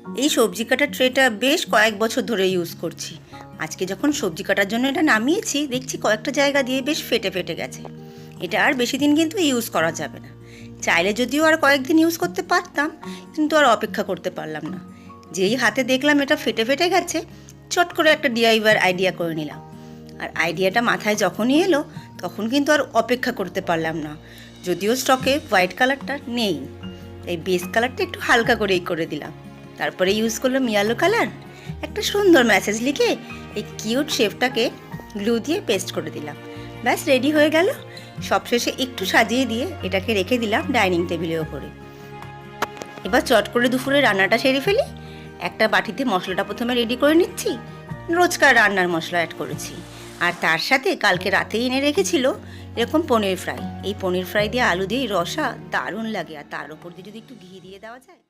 এই সবজি কাটার ট্রেটা বেশ কয়েক বছর ধরে ইউজ করছি। আজকে যখন সবজি কাটার জন্য এটা নামিয়েছি, দেখছি কয়েকটা জায়গা দিয়ে বেশ ফেটে ফেটে গেছে। এটা আর বেশি দিন কিন্তু ইউজ করা যাবে না। চাইলে যদিও আর কয়েকদিন ইউজ করতে পারতাম, কিন্তু আর অপেক্ষা করতে পারলাম না। যেই হাতে দেখলাম এটা ফেটে ফেটে গেছে, চট করে একটা ডিআইওয়াই আইডিয়া করে নিলাম। আর আইডিয়াটা মাথায় যখনই এলো, তখন কিন্তু আর অপেক্ষা করতে পারলাম না। যদিও স্টকে হোয়াইট কালারটা নেই, তাই বেস কালারটা একটু হালকা করেই করে দিলাম। তারপরে ইউজ করলাম ইয়েলো কালার। একটা সুন্দর মেসেজ লিখে এই কিউট শেপটাকে গ্লু দিয়ে পেস্ট করে দিলাম। ব্যাস রেডি হয়ে গেল। সবশেষে একটু সাজিয়ে দিয়ে এটাকে রেখে দিলাম ডাইনিং টেবিলের ওপরে। এবার চট করে দুপুরে রান্নাটা সেরে ফেলি। একটা বাটিতে মশলাটা প্রথমে রেডি করে নিচ্ছি। রোজকার রান্নার মশলা অ্যাড করেছি। আর তার সাথে কালকে রাতেই এনে রেখেছিল এরকম পনির ফ্রাই। এই পনির ফ্রাই দিয়ে আলু দিয়ে রসা দারুণ লাগে, আর তার উপর দিয়ে যদি একটু ঘি দিয়ে দেওয়া যায়।